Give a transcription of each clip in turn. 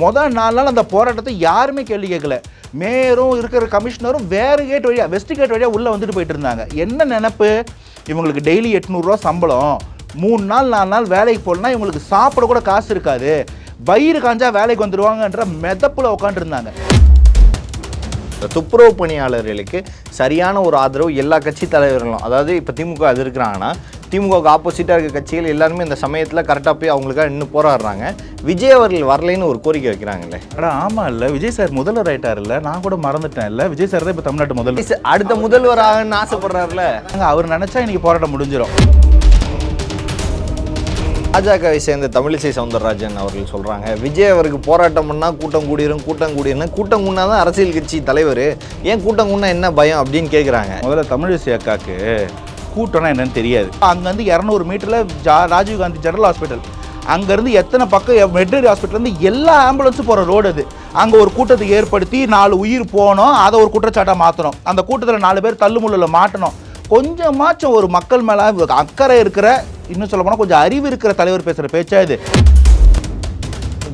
முதல் 4 நாள் அந்த போராட்டத்தை யாருமே கேள்வி கேட்கல. மேயரும் இருக்கிற கமிஷனரும் வேறு கேட் வழியாக வெஸ்ட் கேட் வழியாக உள்ளே வந்துட்டு போயிட்டு இருந்தாங்க. என்ன நினப்பு, இவங்களுக்கு டெய்லி 800 ரூபா சம்பளம், 3 நாள் 4 நாள் வேலைக்கு போகலன்னா இவங்களுக்கு சாப்பிட கூட காசு இருக்காது, வயிறு காஞ்சா வேலைக்கு வந்துடுவாங்கன்ற மெதப்பில் உட்காந்துருந்தாங்க. துப்புரவு பணியாளர்களுக்கு சரியான ஒரு ஆதரவு எல்லா கட்சி தலைவர்களும், அதாவது இப்போ திமுக அது இருக்கிறாங்கன்னா திமுகவுக்கு ஆப்போசிட்டாக இருக்க கட்சிகள் எல்லாருமே இந்த சமயத்தில் கரெக்டாக போய் அவங்களுக்காக இன்னும் போராடுறாங்க. விஜய் அவர்கள் வரலைன்னு ஒரு கோரிக்கை வைக்கிறாங்களே. ஆமாம் இல்லை, விஜய் சார் முதல்வர் ஆகிட்டார் இல்லை, நான் கூட மறந்துட்டேன் இல்லை, விஜய் சார் தான் இப்போ தமிழ்நாட்டு முதல்வர், அடுத்த முதல்வராகன்னு ஆசைப்படுறாருல. அவர் நினச்சா இன்னைக்கு போராட்டம் முடிஞ்சிடும். பாஜகவை சேர்ந்த தமிழிசை சவுந்தரராஜன் அவர்கள் சொல்கிறாங்க, விஜய் அவருக்கு போராட்டம் பண்ணால் கூட்டம் கூடிரும், கூட்டம் கூடினா தான் அரசியல் கட்சி தலைவர், ஏன் கூட்டம் கூடினா என்ன பயம் அப்படின்னு கேட்குறாங்க. முதல்ல தமிழிசை அக்காவுக்கு கூட்டம்னா என்னன்னு தெரியாது. அங்கேருந்து 200 மீட்டரில் ராஜீவ்காந்தி ஜெனரல் ஹாஸ்பிட்டல், அங்கேருந்து எத்தனை பக்கம் வெட்டரி ஹாஸ்பிட்டல்லேருந்து எல்லா ஆம்புலன்ஸும் போகிற ரோடு அது. அங்கே ஒரு கூட்டத்தை ஏற்படுத்தி 4 உயிர் போனோம், அதை ஒரு குற்றச்சாட்டாக மாற்றணும், அந்த கூட்டத்தில் 4 பேர் தள்ளுமுள்ளில் மாட்டணும். கொஞ்சமாச்சும் ஒரு மக்கள் மேலே அக்கறை இருக்கிற, இன்னும் சொல்ல போனால் கொஞ்சம் அறிவு இருக்கிற தலைவர் பேசுகிற பேச்சா இது.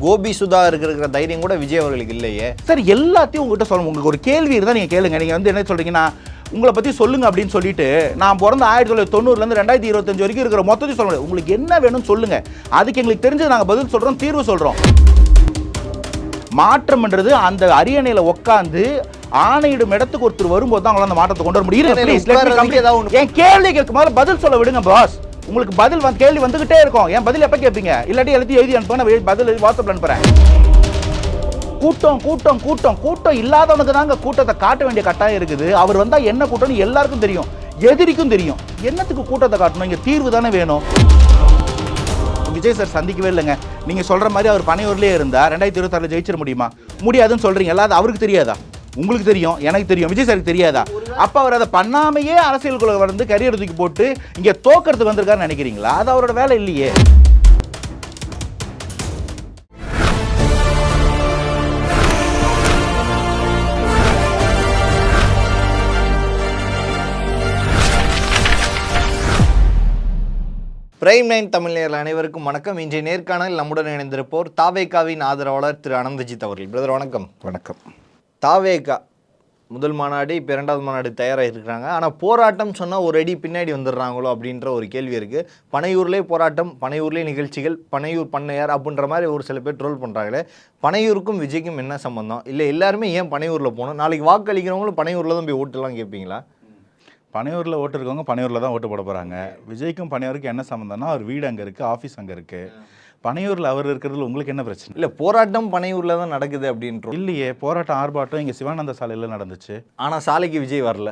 கோபி சுதா இருக்கிற தைரியம் கூட விஜய் அவர்களுக்கு இல்லையே. சார் எல்லாத்தையும் உங்கள்கிட்ட சொல்லணும். உங்களுக்கு ஒரு கேள்வி இருந்தால் நீங்கள் கேளுங்க. நீங்கள் வந்து என்ன சொல்கிறீங்கன்னா, உங்களை பற்றி சொல்லுங்கள் அப்படின்னு சொல்லிட்டு, நான் பிறந்த 1990 2025 வரைக்கும் இருக்கிற மொத்தத்தையும் சொல்ல முடியாது. உங்களுக்கு என்ன வேணும்னு சொல்லுங்கள், அதுக்கு எங்களுக்கு தெரிஞ்சது நாங்கள் பதில் சொல்கிறோம், தீர்வு சொல்கிறோம். மாற்றம்ன்றது அந்த அரியணையில் உட்காந்து ஆணையிடும் இடத்துக்கு ஒருத்தர் வரும்போது தான் அவங்களால அந்த மாற்றத்தை கொண்டு வர முடியும். என் கேள்விக்கு முதல்ல பதில் சொல்ல விடுங்க பாஸ். உங்களுக்கு பதில் கேள்வி வந்துகிட்டே இருக்கும், என் பதில் எப்போ கேட்பீங்க? இல்லாட்டி எல்லாத்தையும் எழுதி அனுப்புங்க, பதில் வாட்ஸ்அப்ல அனுப்புறேன். கூட்டம் கூட்டம் கூட்டம் கூட்டம் இல்லாதவனுக்கு தாங்க கூட்டத்தை காட்ட வேண்டிய கட்டாயம் இருக்குது. அவர் வந்தா என்ன கூட்டம்னு எல்லாருக்கும் தெரியும், எதிரிக்கும் தெரியும். என்னத்துக்கு கூட்டத்தை காட்டணும்? இங்க தீர்வு தானே வேணும். விஜய் சார் சந்திக்கவே இல்லைங்க. நீங்க சொல்ற மாதிரி அவர் பனையூர்லயே இருந்தா 2026 ஜெயிச்சிட முடியுமா? முடியாதுன்னு சொல்றீங்க. அது அவருக்கு தெரியாதா? உங்களுக்கு தெரியும், எனக்கு தெரியும், விஜய் சாருக்கு தெரியாதா? அப்ப அவர் அதை பண்ணாமையே அரசியலுக்குள்ள வந்து கரியர் தூக்கி போட்டு இங்க தோக்கிறதுக்கு வந்திருக்காருன்னு நினைக்கிறீங்களா? அது அவரோட வேலை இல்லையே. பிரைம் 9 தமிழ் நேயர்கள் அனைவருக்கும் வணக்கம். இன்றைய நேர்காணல் நம்முடன் இணைந்திருப்போர் தாவேகாவின் ஆதரவாளர் திரு அனந்தஜித் அவர்கள். பிரதர் வணக்கம். வணக்கம். தாவேகா முதல் மாநாடு, இப்போ 2வது மாநாடு தயாராக இருக்கிறாங்க. ஆனால் போராட்டம் சொன்னால் ஒரு அடி பின்னாடி வந்துடுறாங்களோ அப்படின்ற ஒரு கேள்வி இருக்குது. பனையூர்லேயே போராட்டம், பனையூர்லேயே நிகழ்ச்சிகள், பனையூர் பண்ணையார் அப்படின்ற மாதிரி ஒரு சில பேர் ட்ரோல் பண்ணுறாங்களே. பனையூருக்கும் விஜய்க்கும் என்ன சம்பந்தம்? இல்லை எல்லாருமே ஏன் பனையூரில் போகணும்? நாளைக்கு வாக்களிக்கிறவங்களும் பனையூரில் தான் போய் ஓட்டுலாம் கேட்பீங்களா? பனையூரில் ஓட்டு இருக்கவங்க பனையூரில் தான் ஓட்டு போட போகிறாங்க. விஜய்க்கும் பனையூருக்கும் என்ன சம்மந்தம்னா, அவர் வீடு அங்கே இருக்குது, ஆஃபீஸ் அங்கே இருக்குது. பனையூரில் அவர் இருக்கிறதுல உங்களுக்கு என்ன பிரச்சனை? இல்லை, போராட்டம் பனையூரில் தான் நடக்குது அப்படின்றோம். இல்லையே, போராட்டம் ஆர்ப்பாட்டம் இங்கே சிவானந்த சாலையில் நடந்துச்சு. ஆனால் சாலைக்கு விஜய் வரல.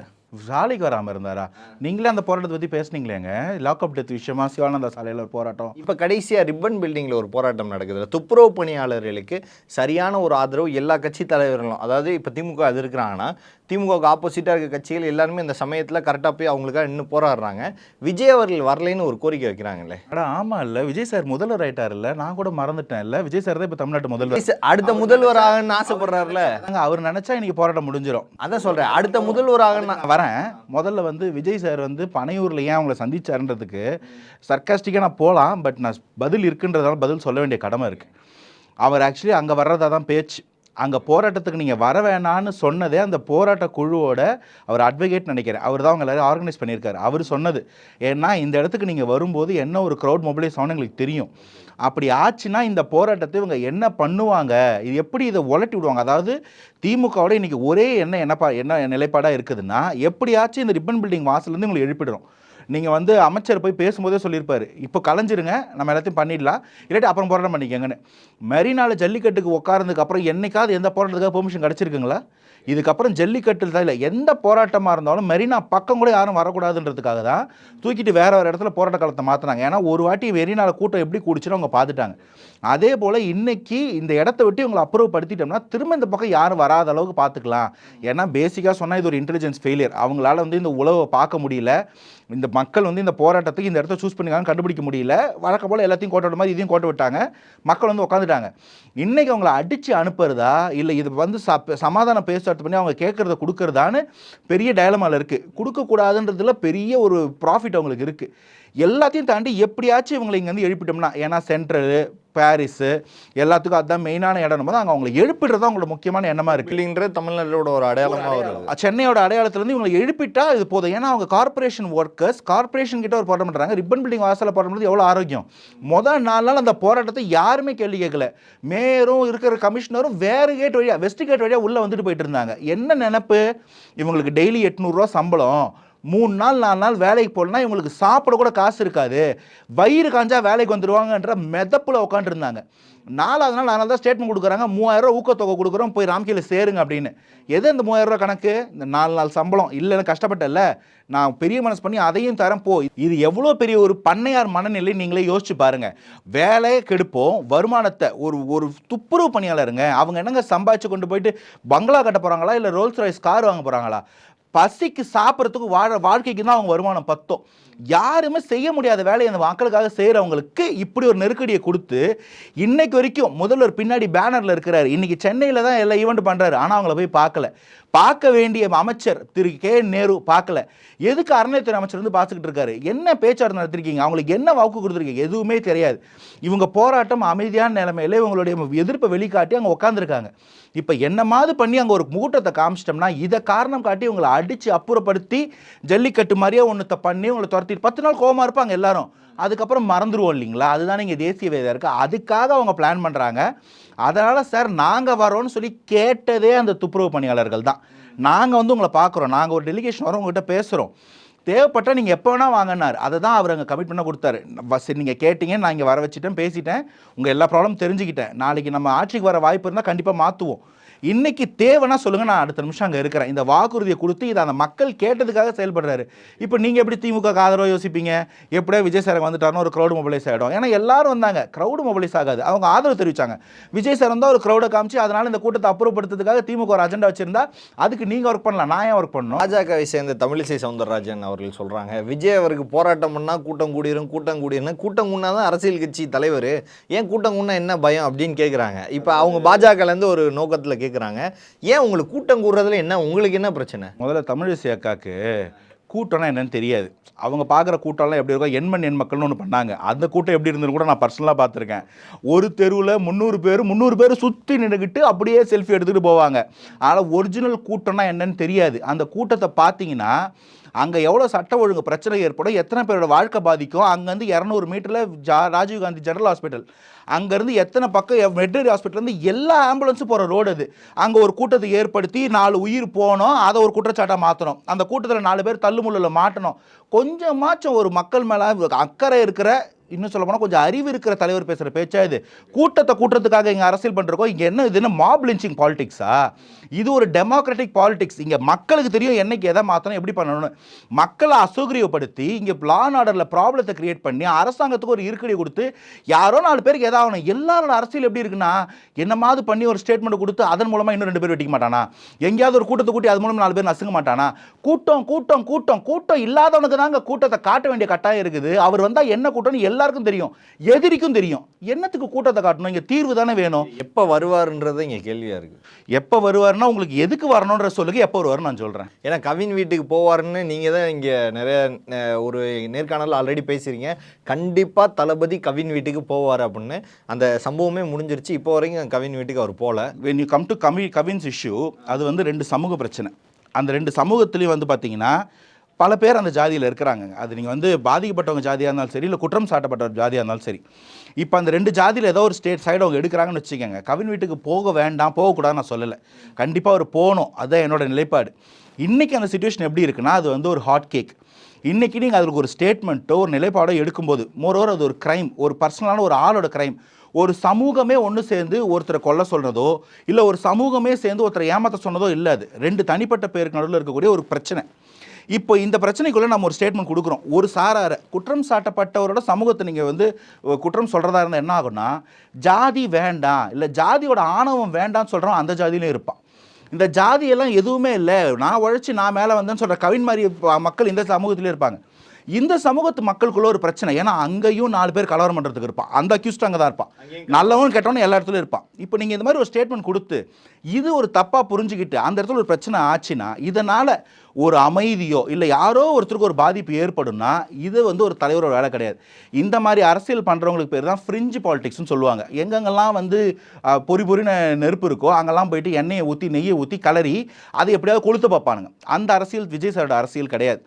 சாலைக்கு வராமல் இருந்தாரா? நீங்களே அந்த போராட்டத்தை பற்றி பேசுனீங்களேங்க, லாக்அப் டெத் விஷயமா சிவானந்த சாலையில் ஒரு போராட்டம். இப்போ கடைசியாக ரிப்பன் பில்டிங்கில் ஒரு போராட்டம் நடக்குது. துப்புரவு பணியாளர்களுக்கு சரியான ஒரு ஆதரவு எல்லா கட்சி தலைவர்களும், அதாவது இப்போ திமுக அது இருக்கிறாங்கன்னா திமுகவுக்கு ஆப்போசிட்டாக இருக்க கட்சிகள் எல்லாருமே இந்த சமயத்தில் கரெக்டாக போய் அவங்களுக்காக இன்னும் போராடுறாங்க. விஜய் அவர்கள் வரலைன்னு ஒரு கோரிக்கை வைக்கிறாங்களே. ஆமாம் இல்லை, விஜய் சார் முதல்வர் ஆகிட்டார் இல்லை, நான் கூட மறந்துட்டேன் இல்லை, விஜய் சார் தான் இப்போ தமிழ்நாட்டு முதல்வர், அடுத்த முதல்வராகன்னு ஆசைப்படுறாருல. அவர் நினச்சா இன்னைக்கு போராட்டம் முடிஞ்சிடும். அதான் சொல்கிறேன், அடுத்த முதல்வராக நான் வரேன். முதல்ல வந்து விஜய் சார் வந்து பனையூரில் ஏன் அவங்கள சந்திச்சாருன்றதுக்கு சர்க்காஸ்டிக்காக நான் போகலாம், பட் நான் பதில் இருக்குன்றதால பதில் சொல்ல வேண்டிய கடமை இருக்குது. அவர் ஆக்சுவலி அங்கே வர்றதா தான் பேச்சு. அங்கே போராட்டத்துக்கு நீங்கள் வர வேணான்னு சொன்னதே அந்த போராட்ட குழுவோட அவர் அட்வொகேட் நினைக்கிறேன், அவர் தான் அவங்க எல்லாரும் ஆர்கனைஸ் பண்ணியிருக்காரு. அவர் சொன்னது ஏன்னா, இந்த இடத்துக்கு நீங்கள் வரும்போது என்ன ஒரு க்ரௌட் மொபிலைஸ் ஆகணும் எங்களுக்கு தெரியும். அப்படி ஆச்சுன்னா இந்த போராட்டத்தை இவங்க என்ன பண்ணுவாங்க, இது எப்படி இதை உலட்டி விடுவாங்க. அதாவது திமுகவோட இன்றைக்கி ஒரே என்ன நிலைப்பாடாக இருக்குதுன்னா, எப்படியாச்சும் இந்த ரிப்பன் பில்டிங் வாசலேருந்து உங்களுக்கு எழுப்பிடுறோம். நீங்கள் வந்து அமைச்சர் போய் பேசும்போதே சொல்லியிருப்பார், இப்போ கலைஞ்சிருங்க, நம்ம எல்லாத்தையும் பண்ணிடலாம், இல்லாட்டி அப்புறம் போராட்டம் பண்ணிக்கங்கன்னு. மெரினால ஜல்லிக்கட்டுக்கு உட்கார்ந்ததுக்கு அப்புறம் என்னைக்காவது எந்த போராட்டத்துக்காக பெர்மிஷன் கிடச்சிருக்குங்களா? இதுக்கப்புறம் ஜல்லிக்கட்டு தான் இல்லை, எந்த போராட்டமாக இருந்தாலும் மெரினா பக்கம் கூட யாரும் வரக்கூடாதுன்றதுக்காக தான் தூக்கிட்டு வேறு இடத்துல போராட்ட காலத்தை மாற்றினாங்க. ஏன்னா ஒரு வாட்டி மெரினால கூட்டம் எப்படி கூடிச்சுன்னு அவங்க பார்த்துட்டாங்க. அதே போல் இன்றைக்கி இந்த இடத்த விட்டு இவங்களை அப்ரூவ் படுத்திட்டோம்னா திரும்ப இந்த பக்கம் யாரும் வராத அளவுக்கு பார்த்துக்கலாம். ஏன்னா பேசிக்காக சொன்னால் இது ஒரு இன்டெலிஜென்ஸ் ஃபெயிலியர். அவங்களால வந்து இந்த உழவை பார்க்க முடியல, இந்த மக்கள் வந்து இந்த போராட்டத்துக்கு இந்த இடத்த சூஸ் பண்ணிக்காங்க கண்டுபிடிக்க முடியல. வழக்கம் போல் எல்லாத்தையும் கோட்டை விட்ட மாதிரி இதையும் கோட்டை விட்டாங்க, மக்கள் வந்து உட்காந்துட்டாங்க. இன்றைக்கி அவங்கள அடித்து அனுப்புறதா இல்லை இது வந்து சமாதானம் பேசுறது பண்ணி அவங்க கேட்குறத கொடுக்குறதான்னு பெரிய டயலமாவில் இருக்குது. கொடுக்கக்கூடாதுன்றதுல பெரிய ஒரு ப்ராஃபிட் அவங்களுக்கு இருக்குது. எல்லாத்தையும் தாண்டி எப்படியாச்சும் இவங்களை இங்கே வந்து எழுப்பிட்டோம்னா, ஏன்னா சென்ட்ரல் பாரிஸு எல்லாத்துக்கும் அதுதான் மெயினான இடம் போது அங்கே அவங்களை எழுப்பிடுறது தான் அவங்களோட முக்கியமான எண்ணமாக இருக்குது. இல்லைன்றது தமிழ்நாட்டோட ஒரு அடையாளமாக வருது. சென்னையோட அடையாளத்துலேருந்து இவங்களை எழுப்பிட்டா இது போதும். ஏன்னா அவங்க கார்பரேஷன் ஒர்க்கர்ஸ், கார்பரேஷன் கிட்ட ஒரு போராட்டம் பண்ணுறாங்க. ரிப்பன் பில்டிங் வாசலில் போராட்டம் பண்ணுறது எவ்வளோ ஆரோக்கியம். முதல் 4 நாள் அந்த போராட்டத்தை யாருமே கேள்வி கேட்கல. மேயரும் இருக்கிற கமிஷனரும் வேறு கேட் வழியாக, வெஸ்ட் கேட் வழியாக உள்ளே வந்துட்டு போயிட்டு இருந்தாங்க. என்ன நினப்பு, இவங்களுக்கு டெய்லி 800 ரூபா சம்பளம், 3 நாள் 4 நாள் வேலைக்கு போகலன்னா இவங்களுக்கு சாப்பிட கூட காசு இருக்காது, வயிறு காஞ்சா வேலைக்கு வந்துடுவாங்கன்ற மெதப்பில் உட்காந்துருந்தாங்க. 4வது நாள் அதனால தான் ஸ்டேட்மெண்ட் கொடுக்குறாங்க, 3000 ரூபா ஊக்கத்தொகை கொடுக்குறோம், போய் ராம்கேல சேருங்க அப்படின்னு. எது இந்த 3000 ரூபா கணக்கு? இந்த 4 நாள் சம்பளம் இல்லைன்னு கஷ்டப்பட்டல, நான் பெரிய மனசு பண்ணி அதையும் தரேன் போ. இது எவ்வளோ பெரிய ஒரு பண்ணையார் மனநிலை நீங்களே யோசிச்சு பாருங்க. வேலையை கெடுப்போம், வருமானத்தை ஒரு துப்புரவு பணியாளருங்க, அவங்க என்னங்க சம்பாதிச்சு கொண்டு போயிட்டு பங்களா கட்ட போகிறாங்களா இல்லை ரோல்ஸ் ராய்ஸ் கார் வாங்க போகிறாங்களா? பசிக்கு சாப்பிட்றதுக்கு வாழ்க்கைக்கு தான் அவங்க வருமானம் பத்தும். யாருமே செய்ய முடியாத வேலையை அந்த மக்களுக்காக செய்கிறவங்களுக்கு இப்படி ஒரு நெருக்கடியை கொடுத்து இன்னைக்கு வரைக்கும் முதல்வர் பின்னாடி பேனரில் இருக்கிறாரு. இன்னைக்கு சென்னையில் தான் எல்லா ஈவெண்ட் பண்ணுறாரு. ஆனால் அவங்கள போய் பார்க்க வேண்டிய அமைச்சர் திரு கே நேரு பார்க்கல. எதுக்கு அறநிலையத்துறை அமைச்சர் வந்து பார்த்துக்கிட்டு இருக்காரு? என்ன பேச்சுவார்த்தை நடத்திருக்கீங்க? அவங்களுக்கு என்ன வாக்கு கொடுத்துருக்கீங்க? எதுவுமே தெரியாது. இவங்க போராட்டம் அமைதியான நிலைமையில இவங்களுடைய எதிர்ப்பை வெளிக்காட்டி அங்கே உட்காந்துருக்காங்க. இப்போ என்னமாவது பண்ணி அங்கே ஒரு கூட்டத்தை காமிச்சிட்டோம்னா இதை காரணம் காட்டி இவங்களை அடித்து அப்புறப்படுத்தி ஜல்லிக்கட்டு மாதிரியே ஒன்றத்தை பண்ணி உங்களை துரத்திட்டு 10 நாள் கோவமாக இருப்பாங்க எல்லாரும். அதுக்கப்புறம் மறந்துடுவோம் இல்லைங்களா? அதுதான் இங்கே தேசிய வேதம் இருக்குது. அதுக்காக அவங்க பிளான் பண்ணுறாங்க. அதனால் சார் நாங்கள் வரோன்னு சொல்லி கேட்டதே அந்த துப்புரவு பணியாளர்கள் தான். நாங்கள் வந்து உங்களை பார்க்குறோம், நாங்கள் ஒரு டெலிகேஷன் வரோம், உங்கள்கிட்ட பேசுகிறோம், தேவைப்பட்டால் நீங்கள் எப்போ வேணால் வாங்கினார். அதை தான் அவர் அங்கே கமிட் பண்ண கொடுத்தாரு. சரி நீங்கள் கேட்டீங்க, நான் இங்கே வர வச்சுட்டேன், பேசிட்டேன், உங்கள் எல்லா ப்ராப்ளம் தெரிஞ்சுக்கிட்டேன், நாளைக்கு நம்ம ஆட்சிக்கு வர வாய்ப்பு இருந்தால் கண்டிப்பாக மாற்றுவோம். இன்றைக்கி தேவைன்னா சொல்லுங்கள், நான் அடுத்த நிமிஷம் அங்கே இருக்கிறேன். இந்த வாக்குறுதியை கொடுத்து இதை அந்த மக்கள் கேட்டதுக்காக செயல்படுறாரு. இப்போ நீங்கள் எப்படி திமுக ஆதரவாக யோசிப்பீங்க? எப்படியே விஜய் சார் வந்துட்டாருன்னு ஒரு க்ரௌடு மொபைலைஸ் ஆகிடும். ஏன்னா எல்லாரும் வந்தாங்க, க்ரௌடு மொபைலைஸ் ஆகாது. அவங்க ஆதரவு தெரிவித்தாங்க. விஜய் சார் வந்தால் ஒரு க்ரௌடை காமிச்சு அதனால் இந்த கூட்டத்தை அப்புறப்படுத்துறதுக்காக திமுக ஒரு அஜெண்டா வச்சிருந்தா அதுக்கு நீங்கள் ஒர்க் பண்ணலாம், நான் ஏன் ஒர்க் பண்ணணும்? பாஜகவை சேர்ந்த தமிழிசை சவுந்தரராஜன் அவர்கள் சொல்கிறாங்க, விஜய் அவருக்கு போராட்டம் பண்ணால் கூட்டம் கூடிரும் கூட்டம் கூடினா தான் அரசியல் கட்சி தலைவர், ஏன் கூட்டம் கூடினா என்ன பயம் அப்படின்னு கேட்குறாங்க. இப்போ அவங்க பாஜகலேருந்து ஒரு நோக்கத்தில் கேட்குறாங்க, ஏன் உங்களுக்கு கூட்டம் கூடுறதுல என்ன, உங்களுக்கு என்ன பிரச்சனை? முதல்ல தமிழிசை அக்காக்கு கூட்டம்னா என்னன்னு தெரியாது. அவங்க பார்க்குற கூட்டம்லாம் எப்படி இருக்கும், எண் மக்கள்னு ஒன்று பண்ணாங்க. அந்த கூட்டம் எப்படி இருந்ததுன்னு கூட நான் பர்சனலாக பார்த்துருக்கேன். ஒரு தெருவில் 300 பேர் சுற்றி நின்றுக்கிட்டு அப்படியே செல்ஃபி எடுத்துகிட்டு போவாங்க. ஆனால் ஒரிஜினல் கூட்டம்னா என்னன்னு தெரியாது. அந்த கூட்டத்தை பார்த்தீங்கன்னா அங்கே எவ்வளோ சட்ட ஒழுங்கு பிரச்சனை ஏற்படும், எத்தனை பேரோட வாழ்க்கை பாதிக்கும். அங்கேருந்து 200 மீட்டரில் ராஜீவ்காந்தி ஜெனரல் ஹாஸ்பிட்டல், அங்கேருந்து எத்தனை பக்கம் வெட்டரி ஹாஸ்பிட்டல்லேருந்து எல்லா ஆம்புலன்ஸும் போகிற ரோடு அது. அங்கே ஒரு கூட்டத்தை ஏற்படுத்தி 4 உயிர் போனோம், அதை ஒரு குற்றச்சாட்டாக மாற்றணும். அந்த கூட்டத்தில் 4 பேர் தள்ளுமுள்ளில் மாட்டணும். கொஞ்சமாச்சும் ஒரு மக்கள் மேலே அக்கறை இருக்கிற, இன்னும் சொல்ல போனால் கொஞ்சம் அறிவு இருக்கிற தலைவர் பேசுகிற பேச்சா இது? கூட்டத்தை கூட்டத்துக்காக இங்கே அரசியல் பண்ணுறோம். இங்கே என்ன இது, என்ன மாப் லிஞ்சிங் பாலிடிக்ஸா? இது ஒரு டெமோக்ராட்டிக் பாலிடிக்ஸ். இங்கே மக்களுக்கு தெரியும் என்னைக்கு எதை மாற்றணும், எப்படி பண்ணணும்னு. மக்களை அசௌகரியப்படுத்தி இங்கே பிளான் அண்ட் ஆர்டரில் ப்ராப்ளத்தை கிரியேட் பண்ணி அரசாங்கத்துக்கு ஒரு இருக்கடி கொடுத்து யாரோ 4 பேருக்கு எதாகணும். எல்லாரோட அரசியல் எப்படி இருக்குன்னா, என்னமாவது பண்ணி ஒரு ஸ்டேட்மெண்ட் கொடுத்து அதன் மூலமாக இன்னும் 2 பேர் வெட்டிக்க மாட்டானா? எங்கேயாவது ஒரு கூட்டத்தை கூட்டி அது மூலம் 4 பேர் நசுங்க மாட்டானா? கூட்டம் கூட்டம் கூட்டம் கூட்டம் இல்லாதவனுக்கு தாங்க கூட்டத்தை காட்ட வேண்டிய கட்டாயம் இருக்குது. அவர் வந்தால் என்ன கூட்டம்னு எல்லாருக்கும் தெரியும், எதிரிக்கும் தெரியும். என்னத்துக்கு கூட்டத்தை காட்டணும்? இங்கே தீர்வு தானே வேணும். எப்போ வருவாருன்றது இங்கே கேள்வியாக இருக்குது. எப்போ வருவாருன்னா உங்களுக்கு எதுக்கு வரணுன்ற சொல்லுங்க, எப்போ வருவாருன்னு நான் சொல்கிறேன். ஏன்னா கவின் வீட்டுக்கு போவாருன்னு நீங்கள் தான் இங்கே நிறைய ஒரு நேர்காணல் ஆல்ரெடி பேசுகிறீங்க. கண்டிப்பாக தளபதி கவின் வீட்டுக்கு போவார் அப்படின்னு. அந்த சம்பவமே முடிஞ்சிருச்சு. இப்போ வரைக்கும் கவின் வீட்டுக்கு அவர் போகல. when you come to Cavin's issue, அது வந்து 2 சமூக பிரச்சனை. அந்த 2 சமூகத்துலேயும் வந்து பார்த்தீங்கன்னா பல பேர் அந்த ஜாதியில் இருக்கிறாங்க. அது நீங்கள் வந்து பாதிக்கப்பட்டவங்க ஜாதியாக இருந்தாலும் சரி, இல்லை குற்றம் சாட்டப்பட்ட ஜாதியாக இருந்தாலும் சரி. இப்போ அந்த 2 ஜாதியில் ஏதோ ஒரு ஸ்டேட் சைடு அவங்க எடுக்கிறாங்கன்னு வச்சுக்கோங்க. கவின் வீட்டுக்கு போக வேண்டாம், போகக்கூடாதுன்னு நான் சொல்லலை. கண்டிப்பாக அவர் போகணும், அதுதான் என்னோட நிலைப்பாடு. இன்றைக்கி அந்த சிச்சுவேஷன் எப்படி இருக்குன்னா, அது வந்து ஒரு ஹாட் கேக். இன்றைக்கி நீங்கள் அதுக்கு ஒரு ஸ்டேட்மெண்ட்டோ ஒரு நிலைப்பாடோ எடுக்கும்போது மோரோவர் அது ஒரு க்ரைம், ஒரு பர்சனலான ஒரு ஆளோட க்ரைம். ஒரு சமூகமே ஒன்று சேர்ந்து ஒருத்தரை கொல்ல சொல்கிறதோ, இல்லை ஒரு சமூகமே சேர்ந்து ஒருத்தரை ஏமாற்ற சொன்னதோ இல்லை. அது 2 தனிப்பட்ட பேருக்கு நடுவில் இருக்கக்கூடிய ஒரு பிரச்சனை. இப்போ இந்த பிரச்சனைக்குள்ளே நம்ம ஒரு ஸ்டேட்மெண்ட் கொடுக்குறோம். ஒரு சாரார குற்றம் சாட்டப்பட்டவரோட சமூகத்தை நீங்கள் வந்து குற்றம் சொல்கிறதா இருந்தால் என்ன ஆகும்னா, ஜாதி வேண்டாம், இல்லை ஜாதியோட ஆணவம் வேண்டாம்னு சொல்கிறோம், அந்த ஜாதியிலையும் இருப்பான். இந்த ஜாதியெல்லாம் எதுவுமே இல்லை, நான் உழைச்சி நான் மேலே வந்தேன்னு சொல்கிற கவின் மாதிரி மக்கள் இந்த சமூகத்திலே இருப்பாங்க. இந்த சமூகத்து மக்களுக்குள்ள ஒரு பிரச்சனை. ஏன்னா அங்கேயும் 4 பேர் கலவரம் பண்ணுறதுக்கு இருப்பான், அந்த அக்யூஸ்ட் அங்கே தான் இருப்பான், நல்லவன் கெட்டவனும் எல்லா இடத்துலையும் இருப்பான். இப்போ நீங்கள் இந்த மாதிரி ஒரு ஸ்டேட்மெண்ட் கொடுத்து இது ஒரு தப்பாக புரிஞ்சுக்கிட்டு அந்த இடத்துல ஒரு பிரச்சனை ஆச்சுன்னா இதனால் ஒரு அமைதியோ இல்லை யாரோ ஒருத்தருக்கு ஒரு பாதிப்பு ஏற்படும்னா இது வந்து ஒரு தலைவரோட வேலை கிடையாது. இந்த மாதிரி அரசியல் பண்ணுறவங்களுக்கு பேர் தான் ஃப்ரிஞ்சு பாலிடிக்ஸ்னு சொல்லுவாங்க. எங்கெங்கெல்லாம் வந்து பொறின நெருப்பு இருக்கோ அங்கெல்லாம் போயிட்டு எண்ணெயை ஊற்றி நெய்யை ஊற்றி கலரி அதை எப்படியாவது கொளுத்து பார்ப்பானுங்க. அந்த அரசியல் விஜய் சாரோட அரசியல் கிடையாது.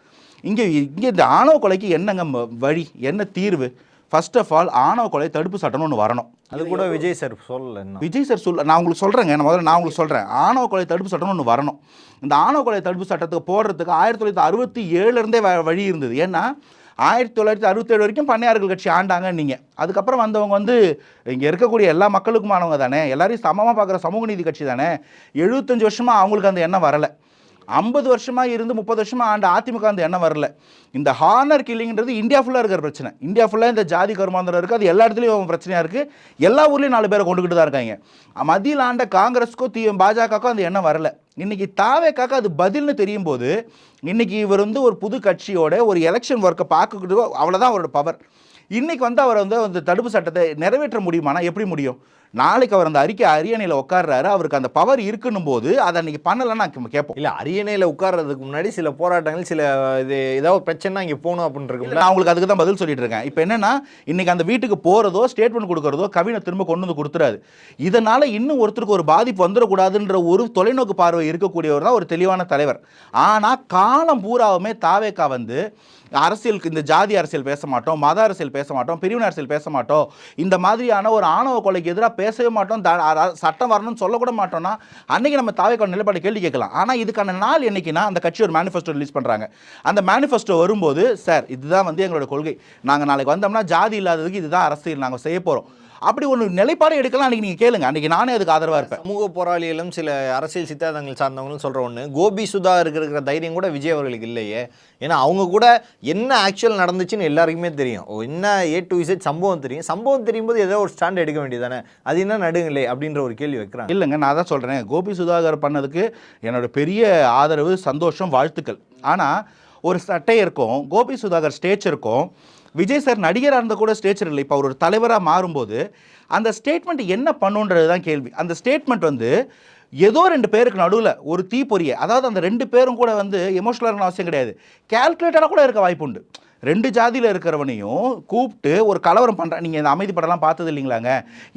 இங்கே இந்த ஆணவ கொலைக்கு என்னங்க வழி, என்ன தீர்வு? ஃபர்ஸ்ட் ஆஃப் ஆல் ஆணவ கொலை தடுப்பு சட்டம்னு ஒன்று வரணும். அது கூட விஜய் சார் சொல்லலை. விஜய் சார் நான் உங்களுக்கு சொல்கிறேங்க, நான் உங்களுக்கு சொல்கிறேன், ஆணவ கொலை தடுப்பு சட்டம்னு ஒன்று வரணும். இந்த ஆணவ கொலை தடுப்பு சட்டத்துக்கு போடுறதுக்கு 1967 வழி இருந்தது. ஏன்னா 1967 வரைக்கும் பண்ணையார்கள் கட்சி ஆண்டாங்க நீங்கள். அதுக்கப்புறம் வந்தவங்க வந்து இங்கே இருக்கக்கூடிய எல்லா மக்களுக்குமானவங்க தானே, எல்லாரையும் சமமாக பார்க்குற சமூக நீதி கட்சி தானே. 75 வருஷமாக அவங்களுக்கு அந்த எண்ணம் வரலை. 50 வருஷமாக இருந்து 30 வருஷமாக ஆண்டு அதிமுக அந்த எண்ணம் வரல. இந்த ஹானர் கில்லிங்கிறது இந்தியா ஃபுல்லாக இருக்கிற பிரச்சனை. இந்தியா ஃபுல்லாக இந்த ஜாதி கருமாந்திரம் இருக்குது, அது எல்லா இடத்துலையும் பிரச்சனையாக இருக்குது. எல்லா ஊர்லேயும் 4 பேரை கொண்டுக்கிட்டு தான் இருக்காங்க. மத்தியில் ஆண்ட காங்கிரஸுக்கோ பாஜகக்கோ அந்த எண்ணம் வரல. இன்றைக்கி தாவேக்காக அது பதில்னு தெரியும் போது இன்றைக்கி இவர் வந்து ஒரு புது கட்சியோட ஒரு எலெக்ஷன் ஒர்க்கை பார்க்கக்கூடிய அவ்வளோதான் அவரோட பவர். இன்றைக்கி வந்து அவர் வந்து அந்த தடுப்பு சட்டத்தை நிறைவேற்ற முடியுமானா எப்படி முடியும்? நாளைக்கு அவர் அந்த அரியணையில் உட்கார்றாரு, அவருக்கு அந்த பவர் இருக்குன்னும் போது அதை அன்றைக்கி பண்ணலைன்னு நம்ம கேட்போம். இல்லை, அரியணையில் உட்கார்றதுக்கு முன்னாடி சில போராட்டங்கள், சில இது ஏதாவது பிரச்சனை இங்கே போகணும் அப்படின்றது நான் உங்களுக்கு அதுக்கு தான் பதில் சொல்லிட்டு இருக்கேன். இப்போ என்னென்னா இன்றைக்கி அந்த வீட்டுக்கு போகிறதோ ஸ்டேட்மெண்ட் கொடுக்குறதோ கவினை திரும்ப கொண்டு வந்து கொடுத்துறாரு. இதனால் இன்னும் ஒருத்தருக்கு ஒரு பாதிப்பு வந்துடக்கூடாதுன்ற ஒரு தொலைநோக்கு பார்வை இருக்கக்கூடியவர் தான் ஒரு தெளிவான தலைவர். ஆனால் காலம் பூராவுமே தாவேக்கா வந்து அரசியலுக்கு இந்த ஜாதி அரசியல் பேச மாட்டோம், மத அரசியல் பேச மாட்டோம், பிரிவினை அரசியல் பேச மாட்டோம், இந்த மாதிரியான ஒரு ஆணவ கொலைக்கு எதிராக பேசவே மாட்டோம், சட்டம் வரணும்னு சொல்லக்கூட மாட்டோம்னா அன்றைக்கி நம்ம தாவேக்கான நிலைப்பாடு கேள்வி கேட்கலாம். ஆனால் இதுக்கான நாள் என்னைக்குன்னா அந்த கட்சி ஒரு மேனிஃபெஸ்டோ ரிலீஸ் பண்ணுறாங்க. அந்த மேனிஃபெஸ்டோ வரும்போது சார் இதுதான் வந்து எங்களோட கொள்கை, நாங்கள் நாளைக்கு வந்தோம்னா ஜாதி இல்லாததுக்கு இதுதான் அரசியல் நாங்கள் செய்ய போகிறோம், அப்படி ஒரு நிலைப்பாடு எடுக்கலாம். அன்றைக்கி நீங்கள் கேளுங்க, அன்றைக்கி நானே அதுக்கு ஆதரவாக இருப்பேன். சமூக போராளிகளும் சில அரசியல் சித்தாந்தங்கள் சார்ந்தவங்களும் சொல்கிற ஒன்று, கோபி சுதா இருக்கிற தைரியம் கூட விஜய் அவர்களுக்கு இல்லையே. ஏன்னா அவங்க கூட என்ன ஆக்சுவல் நடந்துச்சுன்னு எல்லாருக்குமே தெரியும், என்ன A to Z சம்பவம் தெரியும். சம்பவம் தெரியும் போது ஏதோ ஒரு ஸ்டாண்ட் எடுக்க வேண்டியதானே, அது என்ன நடுங்களே அப்படின்ற ஒரு கேள்வி வைக்கிறாங்க. இல்லைங்க, நான் தான் சொல்கிறேன், கோபி சுதாகர் பண்ணதுக்கு என்னோட பெரிய ஆதரவு, சந்தோஷம், வாழ்த்துக்கள். ஆனால் ஒரு சட்டை இருக்கும், கோபி சுதாகர் ஸ்டேச்சர் இருக்கும், விஜய் சார் நடிகராக இருந்த கூட ஸ்டேச்சர் இல்லை. இப்போ அவர் ஒரு தலைவராக மாறும்போது அந்த ஸ்டேட்மெண்ட் என்ன பண்ணுன்றது தான் கேள்வி. அந்த ஸ்டேட்மெண்ட் வந்து ஏதோ 2 பேருக்கு நடுவில் ஒரு தீப்பொறிய, அதாவது அந்த 2 பேரும் கூட வந்து எமோஷனலான அவசியம் கிடையாது, கேல்குலேட்டராக கூட இருக்க வாய்ப்பு உண்டு. 2 ஜாதியில் இருக்கிறவனையும் கூப்பிட்டு ஒரு கலவரம் பண்ணுறேன். நீங்கள் இந்த அமைதி படம்லாம் பார்த்தது இல்லைங்களாங்க,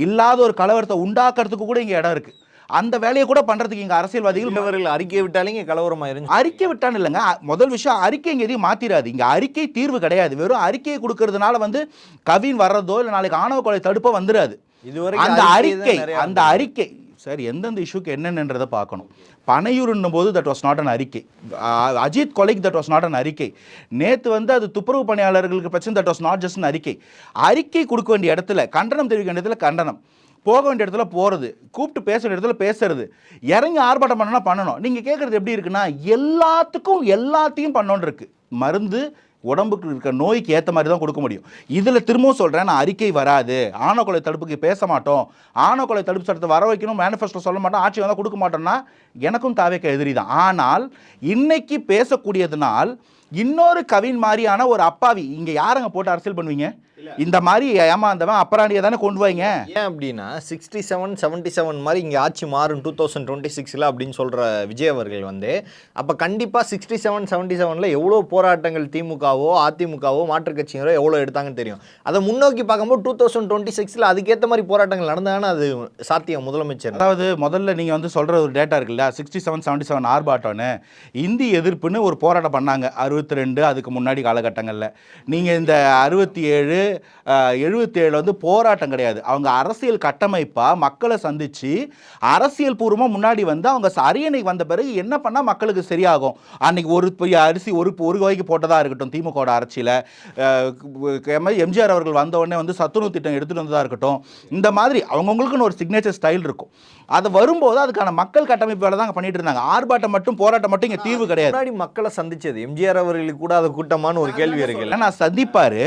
இல்லாத ஒரு கலவரத்தை உண்டாக்குறதுக்கு கூட இங்கே இடம் இருக்குது. அந்த வேலையை கூட பண்ணுறதுக்கு இங்கே அரசியல்வாதிகள் அவர்கள் அறிக்கை விட்டாலே இங்கே கலவரமாயிரும். அறிக்கை விட்டான்னு இல்லைங்க, முதல் விஷயம் அறிக்கை இங்கே எதையும் மாற்றிடாது. இங்கே அறிக்கை தீர்வு கிடையாது. வெறும் அறிக்கையை கொடுக்கறதுனால வந்து கவின் வர்றதோ இல்லை நாளைக்கு ஆணவ கொலை தடுப்போ வந்துடாது. இதுவரை அந்த அறிக்கை சார் எந்தெந்த இஷ்யூக்கு என்னென்னன்றதை பார்க்கணும். பனையூர்ன்னும் போது தட் வாஸ் நாட் அன் அறிக்கை, அஜித் கொலைக்கு தட் வாஸ் நாட் அன் அறிக்கை, நேற்று வந்து அது துப்புரவு பணியாளர்களுக்கு பிரச்சனை, தட் வாஸ் நாட் ஜஸ்ட் அறிக்கை. அறிக்கை கொடுக்க வேண்டிய இடத்துல கண்டனம் தெரிவிக்க வேண்டிய இடத்துல கண்டனம், போக வேண்டிய இடத்துல போகிறது, கூப்பிட்டு பேச வேண்டிய இடத்துல பேசுறது, இறங்கி ஆர்ப்பாட்டம் பண்ணணும் பண்ணணும். நீங்கள் கேட்குறது எப்படி இருக்குன்னா எல்லாத்துக்கும் எல்லாத்தையும் பண்ணோன்னு இருக்குது. மருந்து உடம்புக்கு இருக்க நோய்க்கு ஏற்ற மாதிரி தான் கொடுக்க முடியும். இதில் திரும்பவும் சொல்கிறேன், நான் அறிக்கை வராது, ஆணவ கொலை தடுப்புக்கு பேச மாட்டோம், ஆணவ கொலை தடுப்பு சட்டத்தை வர வைக்கணும், மேனிஃபெஸ்டோ சொல்ல மாட்டோம், ஆட்சி வந்தால் கொடுக்க மாட்டோம்னா எனக்கும் தாவேக்க எதிரி தான். ஆனால் இன்னைக்கு பேசக்கூடியதுனால் இன்னொரு கவின் மாதிரியான ஒரு அப்பாவி இங்கே யாருங்க போட்டு அரசியல் பண்ணுவீங்க? இந்த மாதிரி ஏமாந்தவன் அப்பராண்டியை தானே கொண்டு வாங்க. ஏன் அப்படின்னா 67-77 மாதிரி இங்கே ஆட்சி மாறும் 2026 அப்படின்னு சொல்கிற விஜய் அவர்கள் வந்து அப்போ கண்டிப்பாக 67-77 எவ்வளோ போராட்டங்கள் திமுகவோ அதிமுகவோ மாற்றுக் கட்சிகளோ எவ்வளோ எடுத்தாங்கன்னு தெரியும். அதை முன்னோக்கி பார்க்கும்போது 2026 அதுக்கேற்ற மாதிரி போராட்டங்கள் நடந்தாங்கன்னா அது சாத்தியம் முதலமைச்சர். அதாவது முதல்ல நீங்கள் வந்து சொல்கிற ஒரு டேட்டா இருக்குல்ல, 67-77 ஆர்ப்பாட்டம்னு இந்தி எதிர்ப்புன்னு ஒரு போராட்டம் பண்ணாங்க 62 அதுக்கு முன்னாடி காலகட்டங்களில். நீங்கள் இந்த 67 77 வந்து போராட்டம் கிடையாது, அவங்க அரசியல் கட்டமைப்பாக மக்களை சந்தித்து அரசியல் பூர்வமாக முன்னாடி வந்து அவங்க அரியணைக்கு வந்த பிறகு என்ன பண்ணால் மக்களுக்கு சரியாகும். அன்றைக்கி ஒரு அரிசி ஒரு ரூபாய்க்கு போட்டதாக இருக்கட்டும், திமுகவோட ஆட்சியில் எம்ஜிஆர் அவர்கள் வந்த உடனே வந்து சத்துணவு திட்டம் எடுத்துகிட்டு வந்ததாக இருக்கட்டும், இந்த மாதிரி அவங்கவுங்களுக்குன்னு ஒரு சிக்னேச்சர் ஸ்டைல் இருக்கும். அது வரும்போது அதுக்கான மக்கள் கட்டமைப்பு வேலை தான் பண்ணிட்டு இருந்தாங்க. ஆர்ப்பாட்டம் மட்டும் போராட்டம் மட்டும் இங்கே தீர்வு கிடையாது. முன்னாடி மக்களை சந்திச்சது எம்ஜிஆர் அவர்களுக்கு கூட அது கூட்டமான ஒரு கேள்வி இருக்குல்ல. நான் சந்திப்பார்,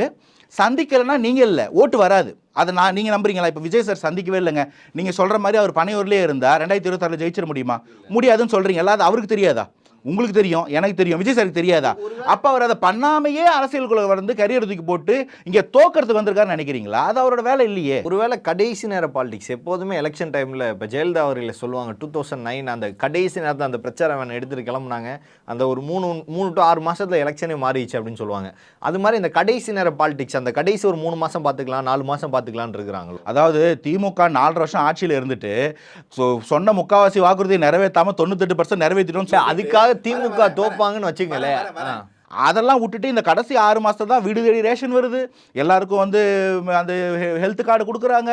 சந்திக்கலைன்னா நீங்கள் இல்லை, ஓட்டு வராது. அதை நீங்கள் நம்புறீங்களா? இப்போ விஜய் சார் சந்திக்கவே இல்லைங்க, நீங்கள் சொல்கிற மாதிரி அவர் பனையூர்லேயே இருந்தால் 2026 ஜெயிச்சிட முடியுமா? முடியாதுன்னு சொல்கிறீங்களா? அது அவருக்கு தெரியாதா? உங்களுக்கு தெரியும், எனக்கு தெரியும், விஜய் சாருக்கு தெரியாதா? அப்ப அவர் அதை பண்ணாமையே அரசியலுக்குள்ள வந்து கரியர் தூக்கி போட்டு இங்க தோக்கிறதுக்கு வந்திருக்காருன்னு நினைக்கிறீங்களா? அது அவரோட வேலை இல்லையே. ஒருவேளை கடைசி நேர பாலிடிக்ஸ் எப்போதுமே எலெக்ஷன் டைமில் இப்போ ஜெயலலிதா அவர்களை சொல்லுவாங்க 2009 அந்த கடைசி நேரத்தில் அந்த பிரச்சாரம் எடுத்துகிட்டு கிளம்புனாங்க, அந்த ஒரு 3 to 6 மாதத்தில் எலெக்ஷனே மாறிடுச்சு அப்படின்னு சொல்லுவாங்க. அது மாதிரி இந்த கடைசி நேர பாலிடிக்ஸ் அந்த கடைசி ஒரு 3 மாதம் பார்த்துக்கலாம் 4 மாதம் பார்த்துக்கலான்னு இருக்கிறாங்களோ. அதாவது திமுக 4 வருஷம் ஆட்சியில் இருந்துட்டு சொன்ன முக்காவாசி வாக்குறுதியை நிறைவேற்றாம 98% நிறைவேற்றிடும். அதுக்காக திமுக தோப்பாங்கன்னு வச்சுங்களேன். அதெல்லாம் விட்டுட்டு இந்த கடைசி 6 மாதம் தான் வீடு தேடி ரேஷன் வருது, எல்லாருக்கும் வந்து அந்த ஹெல்த் கார்டு கொடுக்குறாங்க,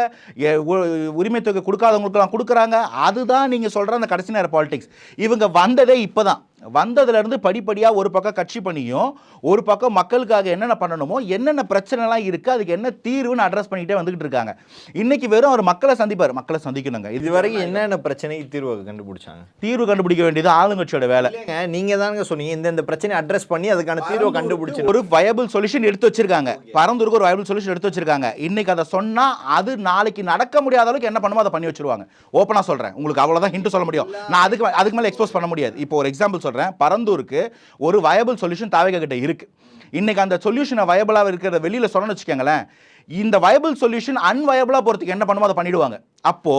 உரிமை தொகை கொடுக்காதவங்களுக்கெல்லாம் கொடுக்குறாங்க. அதுதான் நீங்கள் சொல்கிற அந்த கடைசி நேர பாலிடிக்ஸ். இவங்க வந்ததே இப்போ தான். வந்ததுலேருந்து படிப்படியாக ஒரு பக்கம் கட்சி பண்ணியும் ஒரு பக்கம் மக்களுக்காக என்னென்ன பண்ணணுமோ என்னென்ன பிரச்சனைலாம் இருக்குது அதுக்கு என்ன தீர்வுன்னு அட்ரஸ் பண்ணிக்கிட்டே வந்துக்கிட்டு இருக்காங்க. இன்னைக்கு வெறும் அவர் மக்களை சந்திப்பார், மக்களை சந்திக்கணுங்க. இதுவரைக்கும் என்னென்ன பிரச்சனைக்கு தீர்வு கண்டுபிடிச்சாங்க? தீர்வு கண்டுபிடிக்க வேண்டியது ஆளுங்கட்சியோட வேலை. நீங்கள் தானுங்க சொன்னீங்க இந்த பிரச்சனை அட்ரஸ் பண்ணி அதுக்கான தீர்வை கண்டுபிடிச்சு ஒரு வயபிள் சொல்யூஷன் எடுத்து வச்சிருக்காங்க. பரந்தூருக்கு ஒரு வயபிள் சொல்யூஷன் எடுத்து வச்சிருக்காங்க. இன்னைக்கு அதை சொன்னா அது நாளைக்கு நடக்க முடியாத அளவுக்கு என்ன பண்ணுமோ அதை பண்ணி வச்சிருவாங்க. ஓப்பனா சொல்றேன், உங்களுக்கு அவ்வளவுதான் ஹிண்ட் சொல்ல முடியும். நான் அதுக்கு மேல எக்ஸ்போஸ் பண்ண முடியாது. இப்போ ஒரு எக்ஸாம்பிள் சொல்றேன். பரந்தூருக்கு ஒரு வயபிள் சொல்யூஷன் தாவேகா கிட்ட இருக்கு. இன்னைக்கு அந்த சொல்யூஷனை வயபிளா இருக்கிறத வெளியில சொல்லணும்னு வச்சுக்கோங்களேன், இந்த வயபிள் சொல்யூஷன் அன்வயபிளா போறதுக்கு என்ன பண்ணுமோ அதை பண்ணிடுவாங்க. அப்போ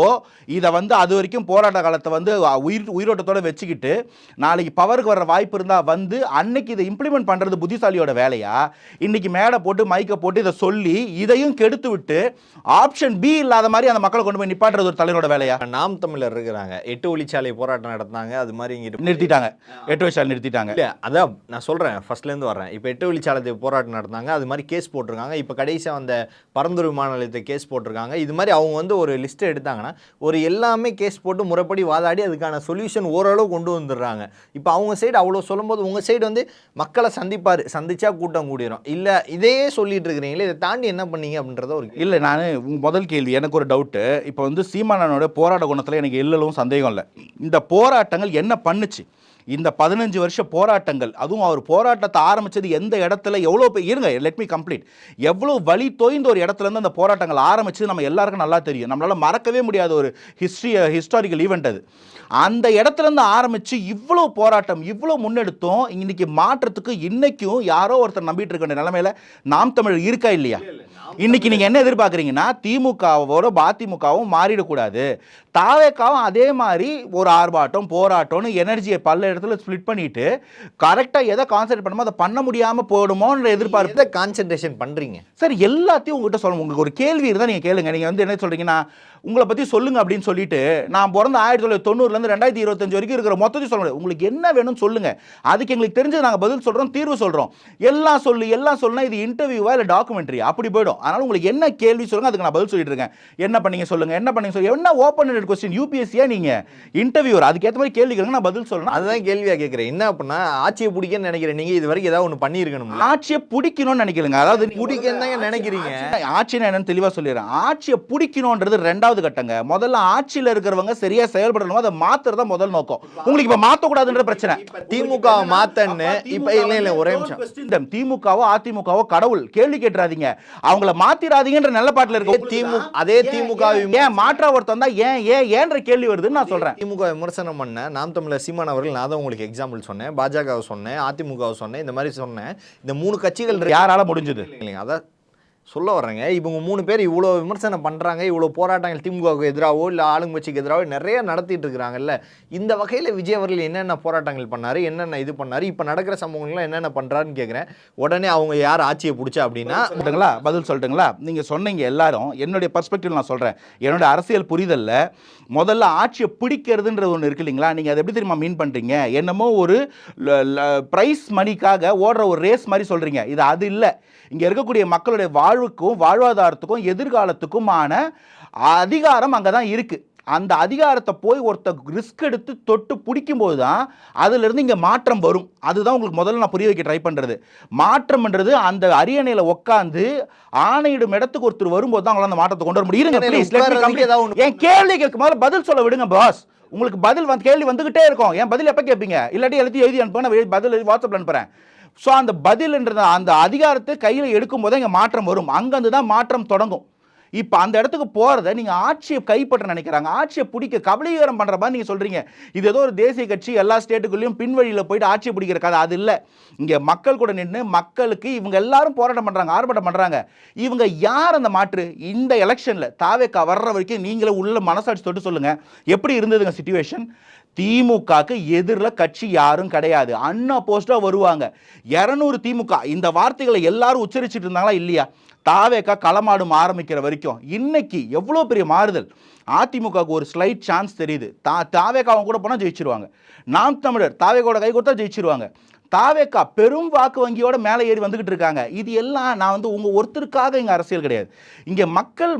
இதை வந்து அது வரைக்கும் போராட்ட காலத்தை வந்து உயிரோட்டத்தோட வச்சுக்கிட்டு நாளைக்கு பவருக்கு வர்ற வாய்ப்பு இருந்தால் வந்து அன்னைக்கு இதை இம்ப்ளிமெண்ட் பண்ணுறது புத்திசாலியோட வேலையா? இன்னைக்கு மேடை போட்டு மைக்கை போட்டு இதை சொல்லி இதையும் கெடுத்து விட்டு ஆப்ஷன் பி இல்லாத மாதிரி அந்த மக்களை கொண்டு போய் நிப்பாட்டுறது ஒரு தலைவரோட வேலையா? நாம் தமிழர் இருக்கிறாங்க, 8 வழிச்சாலை போராட்டம் நடத்தினாங்க, அது மாதிரி இங்கிட்டு நிறுத்திட்டாங்க, 8 வழிச்சாலை நிறுத்திட்டாங்க. இல்லை அதான் நான் சொல்கிறேன், ஃபர்ஸ்ட்லேருந்து வர்றேன். இப்போ 8 வழிச்சாலை போராட்டம் நடத்தினாங்க, அது மாதிரி கேஸ் போட்டிருக்காங்க. இப்போ கடைசியாக அந்த பரந்தூர் விமான நிலையத்தை கேஸ் போட்டிருக்காங்க. இது மாதிரி அவங்க வந்து ஒரு லிஸ்ட் எடுத்தாங்கன்னா ஒரு எல்லாமே கேஸ் போட்டு முறைப்படி வாதாடி அதுக்கான சொல்யூஷன் ஓரளவு கொண்டு வந்துடுறாங்க. இப்போ அவங்க சைடு அவ்வளோ சொல்லும்போது உங்கள் சைடு வந்து மக்களை சந்திச்சா கூட்டம் கூடிரும். இல்லை இதையே சொல்லிட்டு இருக்கிறீங்களே, இதை தாண்டி என்ன பண்ணீங்க அப்படின்றத ஒரு இல்லை. நான் முதல் கேள்வி எனக்கு ஒரு டவுட்டு. இப்போ வந்து சீமானோட போராட்ட குணத்தில் எனக்கு எல்லளவும் சந்தேகம் இல்லை. இந்த போராட்டங்கள் என்ன பண்ணுச்சு? இந்த 15 வருஷ போராட்டங்கள், அதுவும் அவர் போராட்டத்தை ஆரம்பித்தது எந்த இடத்துல, எவ்வளோ இருங்க லெட் மீ கம்ப்ளீட், எவ்வளோ வழி தோய்ந்த ஒரு இடத்துலேருந்து அந்த போராட்டங்கள் ஆரம்பிச்சது நம்ம எல்லாருக்கும் நல்லா தெரியும். நம்மளால் மறக்கவே முடியாத ஒரு ஹிஸ்டாரிக்கல் ஈவெண்ட் அது. அந்த இடத்துலேருந்து ஆரம்பித்து இவ்வளோ போராட்டம் இவ்வளோ முன்னெடுத்தோம். இன்னைக்கு மாற்றத்துக்கு இன்னைக்கும் யாரோ ஒருத்தர் நம்பிட்டு இருக்க வேண்டிய நிலைமையில நாம் தமிழர் இருக்கா இல்லையா? இன்னைக்கு நீங்க என்ன எதிர்பார்க்குறீங்கன்னா திமுகவோட அதிமுகவும் மாறிடக்கூடாது, தாவேக்காவும் அதே மாதிரி ஒரு ஆர்ப்பாட்டம் போராட்டம்னு எனர்ஜியை பல இடத்துல ஸ்பிளிட் பண்ணிட்டு கரெக்டாக எதை கான்சென்ட்ரேட் பண்ணுமோ அதை பண்ண முடியாமல் போயிடுமோன்ற எதிர்பார்ப்பு. கான்சென்ட்ரேஷன் பண்ணுறீங்க சார், எல்லாத்தையும் உங்ககிட்ட சொல்லணும். உங்களுக்கு ஒரு கேள்வி இருந்தால் நீங்கள் கேளுங்க. நீங்கள் வந்து என்ன சொல்கிறீங்கன்னா உங்களை பற்றி சொல்லுங்க அப்படின்னு சொல்லிட்டு நான் பிறந்த 1990 2025 வரைக்கும் இருக்கிற மொத்தத்தையும் சொல்ல முடியாது. உங்களுக்கு என்ன வேணும்னு சொல்லுங்க, அதுக்கு எங்களுக்கு தெரிஞ்சது நாங்கள் பதில் சொல்கிறோம், தீர்வு சொல்கிறோம். எல்லாம் சொல்லுனா இது இன்டர்வியூவா இல்லை டாக்குமெண்ட்ரி அப்படி போயிடும். அதனால் உங்களுக்கு என்ன கேள்வி சொல்லுங்க, அதுக்கு நான் பதில் சொல்லிட்டு இருக்கேன். என்ன பண்ணீங்க சொல்லுங்க, என்ன பண்ணீங்க சொல்லுங்க. என்ன ஓப்பன் எண்டட் கொஸ்டின், யூபிஎஸ்சியா நீங்கள் இன்டர்வியூவர், அதுக்கேற்ற மாதிரி கேள்வி கேளுங்க, நான் பதில் சொல்லணும். அதுதான் கேள்வியாக கேட்குறேன். என்ன அப்படின்னா ஆட்சியை பிடிக்கன்னு நினைக்கிறேன். நீங்கள் இது வரைக்கும் ஏதாவது ஒன்று பண்ணியிருக்கணும். ஆட்சியை பிடிக்கணும்னு நினைக்கிறீங்க, அதாவது பிடிக்கன்னு தான் நினைக்கிறீங்க. ஆட்சியை என்னன்னு தெளிவாக சொல்லிடுறேன். ஆட்சியை பிடிக்கணுன்றது 2வது கட்டங்க. முதல்ல ஆட்சியில் இருக்கிறவங்க சரியா செயல்படணும், அதை மாத்துறதா முதல் நோக்கம். உங்களுக்கு இப்ப மாத்தக்கூடாதுன்ற பிரச்சனை. திமுக மாத்தன்னு இப்ப இல்ல ஒரே நிமிஷம். திமுகவோ அதிமுகவோ கடவுள் கேள்வி கேட்றாதீங்க, அவங்கள மாத்திராதீங்கன்ற நல்ல பாட்டுல இருக்கு. அதே திமுக ஏன் மாற்றா ஒருத்தன் தான் ஏன்ற கேள்வி வருதுன்னு நான் சொல்றேன். திமுக விமர்சனம் பண்ண நாம் தமிழர் சீமான் அவர்கள், நான் தான் உங்களுக்கு எக்ஸாம்பிள் சொன்னேன், பாஜகவை சொன்னேன், அதிமுகவை சொன்னேன், இந்த மாதிரி சொன்னேன். இந்த 3 கட்சிகள் யாரால முடிஞ்சது இல்லைங்க, அதான் சொல்ல வர்றேங்க. இவங்க 3 பேர் இவ்வளோ விமர்சனம் பண்ணுறாங்க, இவ்வளோ போராட்டங்கள் திமுகவுக்கு எதிராகவோ இல்லை ஆளுங்கட்சிக்கு எதிராகவோ நிறைய நடத்திட்டு இருக்கிறாங்கல்ல. இந்த வகையில் விஜய் அவர்கள் என்னென்ன போராட்டங்கள் பண்ணார், என்னென்ன இது பண்ணார், இப்போ நடக்கிற சம்பவங்கள்லாம் என்னென்ன பண்ணுறாருன்னு கேட்குறேன். உடனே அவங்க யார் ஆட்சியை பிடிச்சா அப்படின்னா சொல்லிட்டுங்களா, பதில் சொல்லட்டுங்களா? நீங்கள் சொன்னீங்க எல்லாரும். என்னுடைய பர்ஸ்பெக்டிவ் நான் சொல்கிறேன். என்னுடைய அரசியல் புரிதல்ல முதல்ல ஆட்சியை பிடிக்கிறதுன்றது ஒன்று இருக்கு இல்லைங்களா? நீங்கள் அதை எப்படி தெரியுமா மீன் பண்ணுறீங்க? என்னமோ ஒரு ப்ரைஸ் மணிக்காக ஓடுற ஒரு ரேஸ் மாதிரி சொல்கிறீங்க. இது அது இல்லை. இங்கே இருக்கக்கூடிய மக்களுடைய வாழ்வுக்கும் வாழ்வாதாரத்துக்கும் எதிர்காலத்துக்குமான அதிகாரம் அங்கே தான் இருக்குது. அந்த அதிகாரத்தை போய் ஒருத்தர் ரிஸ்க் எடுத்து தொட்டு பிடிக்கும்போது தான் அதுலேருந்து இங்கே மாற்றம் வரும். அதுதான் உங்களுக்கு முதல்ல நான் புரிய வைக்க ட்ரை பண்ணுறது. மாற்றம்ன்றது அந்த அரியணையில் உட்காந்து ஆணையிடும் இடத்துக்கு ஒருத்தர் வரும்போது தான் அவங்களால அந்த மாற்றத்தை கொண்டு வர முடியும். என் கேள்விக்கு முதல்ல பதில் சொல்ல விடுங்க பாஸ். உங்களுக்கு பதில் கேள்வி வந்துகிட்டே இருக்கும். என் பதில் எப்போ கேட்பீங்க? இல்லாட்டி எல்லாத்தையும் எழுதி அனுப்புங்க, பதில் வாட்ஸ்அப்பில் அனுப்புகிறேன். ஸோ அந்த பதில்ன்றது அந்த அதிகாரத்தை கையில் எடுக்கும் போது இங்கே மாற்றம் வரும். அங்கேருந்து தான் மாற்றம் தொடங்கும். இப்போ அந்த இடத்துக்கு போகிறத நீங்கள் ஆட்சியை கைப்பற்ற நினைக்கிறாங்க, ஆட்சியை பிடிக்க கபலீகரம் பண்ணுற மாதிரி நீங்கள் சொல்கிறீங்க. இது ஏதோ ஒரு தேசிய கட்சி எல்லா ஸ்டேட்டுக்குள்ளேயும் பின்வழியில் போயிட்டு ஆட்சியை பிடிக்கிற கதை அது இல்லை. இங்கே மக்கள் கூட நின்று மக்களுக்கு இவங்க எல்லாரும் போராட்டம் பண்ணுறாங்க, ஆர்ப்பாட்டம் பண்ணுறாங்க. இவங்க யார் அந்த மாற்று? இந்த எலெக்ஷனில் தாவேக்கா வர்ற வரைக்கும் நீங்களே உள்ள மனசாட்சி தொட்டு சொல்லுங்கள், எப்படி இருந்ததுங்க சிச்சுவேஷன்? திமுகக்கு எதிரில் கட்சி யாரும் கிடையாது, அன்அப்போஸ்டாக வருவாங்க. 200 திமுக இந்த வார்த்தைகளை எல்லாரும் உச்சரிச்சுட்டு இருந்தாங்களா இல்லையா? தாவேக்கா களமாடும் ஆரம்பிக்கிற வரைக்கும் இன்னைக்கு எவ்வளோ பெரிய மாறுதல். அதிமுகவுக்கு ஒரு ஸ்லைட் சான்ஸ் தெரியுது. தாவேக்கா அவங்க கூட போனால் ஜெயிச்சிருவாங்க. நாம் தமிழர் தாவேக்காவோட கை கொடுத்தா ஜெயிச்சிருவாங்க. தாவேக்கா பெரும் வாக்கு வங்கியோட மேலே ஏறி வந்துகிட்டு இருக்காங்க. இது எல்லாம் நான் வந்து உங்கள் ஒருத்தருக்காக இங்கே அரசியல் கிடையாது. இங்கே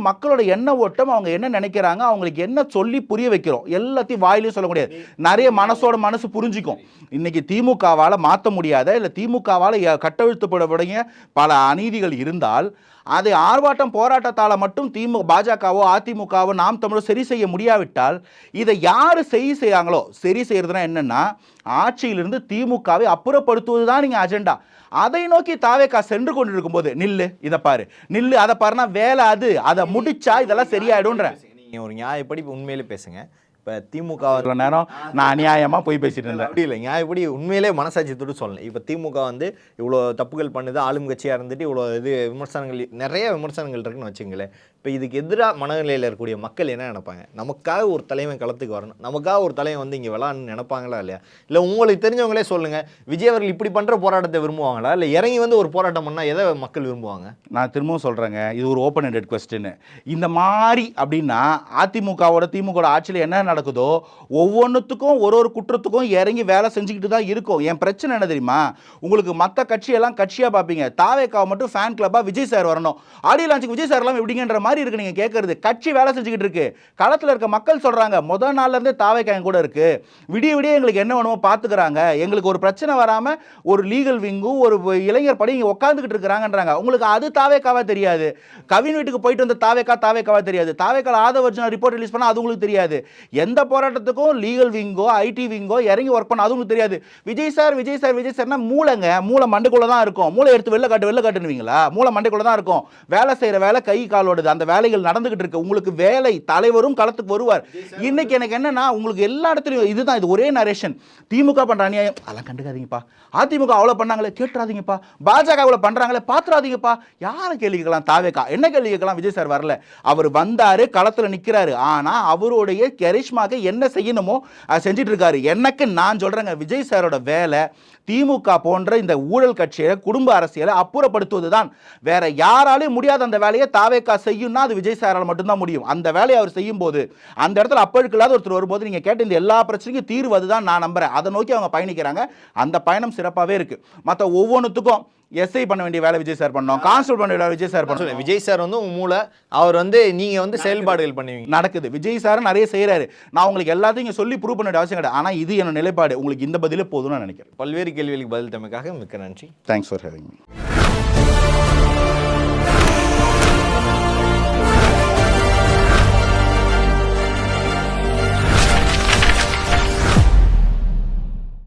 மக்களோட எண்ண ஓட்டம், அவங்க என்ன நினைக்கிறாங்க, அவங்களுக்கு என்ன சொல்லி புரிய வைக்கிறோம், எல்லாத்தையும் வாயிலையும் சொல்ல முடியாது. நிறைய மனசு புரிஞ்சிக்கும். இன்னைக்கு திமுகவால் மாற்ற முடியாத, இல்லை திமுகவால் கட்டவிழ்த்தப்படக்கூடிய பல அநீதிகள் இருந்தால் அதை ஆர்ப்பாட்டம் போராட்டத்தால் மட்டும் பாஜகவோ அதிமுகவோ நாம் தமிழோ சரி செய்ய முடியாவிட்டால் இதை யார் செய்கிறாங்களோ, சரி செய்யறதுனா என்னன்னா ஆட்சியிலிருந்து திமுகவை அப்புறப்படுத்துவது தான் நீங்கள் அஜெண்டா. அதை நோக்கி தாவேக்கா சென்று கொண்டு இருக்கும்போது நில்லு, இதை பாரு, நில்லு, அதை பாருனா வேலை அது, அதை முடிச்சா இதெல்லாம் சரியாயிடும்ன்ற. நீங்கள் ஒரு நியாயப்படி உண்மையிலே பேசுங்க. இப்போ திமுக நேரம் நான் அநியாயமாக போய் பேசிட்டு இருந்தேன். அப்படி இல்லை, நியாயப்படி உண்மையிலே மனசாட்சியத்தோடு சொல்லலை. இப்போ திமுக வந்து இவ்வளோ தப்புகள் பண்ணுது, ஆளும் கட்சியாக இருந்துட்டு இவ்வளோ விமர்சனங்கள், நிறைய விமர்சனங்கள் இருக்குன்னு வச்சுங்களேன். இப்போ இதுக்கு எதிராக மனநிலையில் இருக்கக்கூடிய மக்கள் என்ன நினைப்பாங்க? நமக்காக ஒரு தலைவன் களத்துக்கு வரணும், நமக்காக ஒரு தலைவன் வந்து இங்கே விளாட்னு நினைப்பாங்களா இல்லையா? இல்லை உங்களுக்கு தெரிஞ்சவங்களே சொல்லுங்கள், விஜய் அவர்கள் இப்படி பண்ணுற போராட்டத்தை விரும்புவாங்களா, இல்லை இறங்கி வந்து ஒரு போராட்டம் பண்ணால் எதை மக்கள் விரும்புவாங்க? நான் திரும்பவும் சொல்கிறேங்க, இது ஒரு ஓப்பன் எண்டட் கொஸ்டின். இந்த மாதிரி அப்படின்னா அதிமுகவோட திமுக ஆட்சியில் என்ன நடக்குதோ ஒவ்வொன்றுத்துக்கும் ஒரு குற்றத்துக்கும் இறங்கி வேலை செஞ்சுக்கிட்டு தான் இருக்கும். என் பிரச்சனை என்ன தெரியுமா? உங்களுக்கு மற்ற கட்சியெல்லாம் கட்சியாக பார்ப்பீங்க, தாவேக்காவை மட்டும் ஃபேன் கிளப்பாக விஜய் சார் வரணும், ஆடியோ லான்ச்சுக்கு விஜய் சார்லாம் எப்படிங்கிற மாதிரி இருக்கு. நீங்கள் கேட்கறது கட்சி வேலை செஞ்சுக்கிட்டு இருக்கு. களத்தில் இருக்க மக்கள் சொல்கிறாங்க, முதல் நாள்லேருந்தே தாவேக்கா என் கூட இருக்கு, விடிய விடிய எங்களுக்கு என்ன வேணுமோ பார்த்துக்கிறாங்க, எங்களுக்கு ஒரு பிரச்சனை வராமல் ஒரு லீகல் விங்கும் ஒரு இளைஞர் படி இங்கே உட்காந்துக்கிட்டு இருக்கிறாங்கன்றாங்க. உங்களுக்கு அது தாவேக்காவா தெரியாது. கவின் வீட்டுக்கு போயிட்டு வந்த தாவேக்காவா தெரியாது. தாவேக்கால ஆதவர்ஜுனா ரிப்போர்ட் ரிலீஸ் பண்ணால் அது உங்களுக்கு தெரியாது. எந்த போராட்டத்துக்கும் லீகல் விங்கோ ஐடி விங்கோ இறங்கி ஒர்க் பண்ண அது உங்களுக்கு தெரியாது. விஜய் சார்னா மூளைங்க, மூளை மண்டைக்குள்ள தான் இருக்கும். மூளை எடுத்து வெளில காட்டுவீங்களா? மூளை மண்டைக்குள்ள தான் இருக்கும். வேலை செய்யற வேலை கை காலோடுது, அந்த வேலைகள் நடந்துகிட்டு இருக்கு. உங்களுக்கு வேலை தலைவரும் களத்துக்கு வருவார். இன்னைக்கு எனக்கு என்னன்னா, உங்களுக்கு எல்லா இடத்துலையும் இதுதான், இது ஒரே நரேஷன். திமுக பண்ற அநியாயம் அதெல்லாம் கண்டுக்காதீங்கப்பா, அதிமுக அவ்வளவு பண்ணாங்களே கேட்டுறாதீங்கப்பா, பாஜக அவ்வளவு பண்றாங்களே பாத்துறாதீங்கப்பா. யாரை கேள்வி கேட்கலாம்? தாவேக்கா என்ன கேள்வி கேட்கலாம்? விஜய் சார் வரல, அவர் வந்தாரு, களத்துல நிக்கிறாரு. ஆனா அவருடைய கரிஷ்மாக்கு என்ன செய்யணுமோ அதை செஞ்சுட்டு இருக்காரு. எனக்கு நான் சொல்றேங்க, விஜய் சாரோட வேலை திமுக போன்ற இந்த ஊழல் கட்சியை, குடும்ப அரசியலை அப்புறப்படுத்துவதுதான். வேற யாராலையும் முடியாத அந்த வேலையை தாவேக்கா செய்யும்னா அது விஜய் சாரால் மட்டும்தான் முடியும். அந்த வேலையை அவர் செய்யும் போது, அந்த இடத்துல அப்பழுக்கில்லாத ஒருத்தர் வரும்போது நீங்க கேட்ட இந்த எல்லா பிரச்சனைக்கும் தீர்வு அதுதான் நான் நம்புறேன். அதை நோக்கி அவங்க பயணிக்கிறாங்க. அந்த பயணம் சிறப்பாகவே இருக்கு. மற்ற ஒவ்வொன்றுத்துக்கும் எஸ்ஐ பண்ண வேண்டிய வேலை விஜய் சார் பண்ணோம், கான்ஸ்டபிள் பண்ண வேண்டிய விஜய் சார் பண்ணோம். விஜய் சார் வந்து உங்க மூளை, அவர் வந்து நீங்க வந்து செயல்பாடுகள் பண்ணுவீங்க. நடக்குது. விஜய் சார் நிறைய செய்யறாரு. நான் உங்களுக்கு எல்லாத்தையும் சொல்லி ப்ரூவ் பண்ண வேண்டிய அவசியம் கிடையாது. ஆனா இது என்னோட நிலைப்பாடு. உங்களுக்கு இந்த பதிலே போதும்னு நினைக்கிறேன். பல்வேறு கேள்விகளுக்கு பதில் தமக்காக மிக்க நன்றி. Thanks for having me.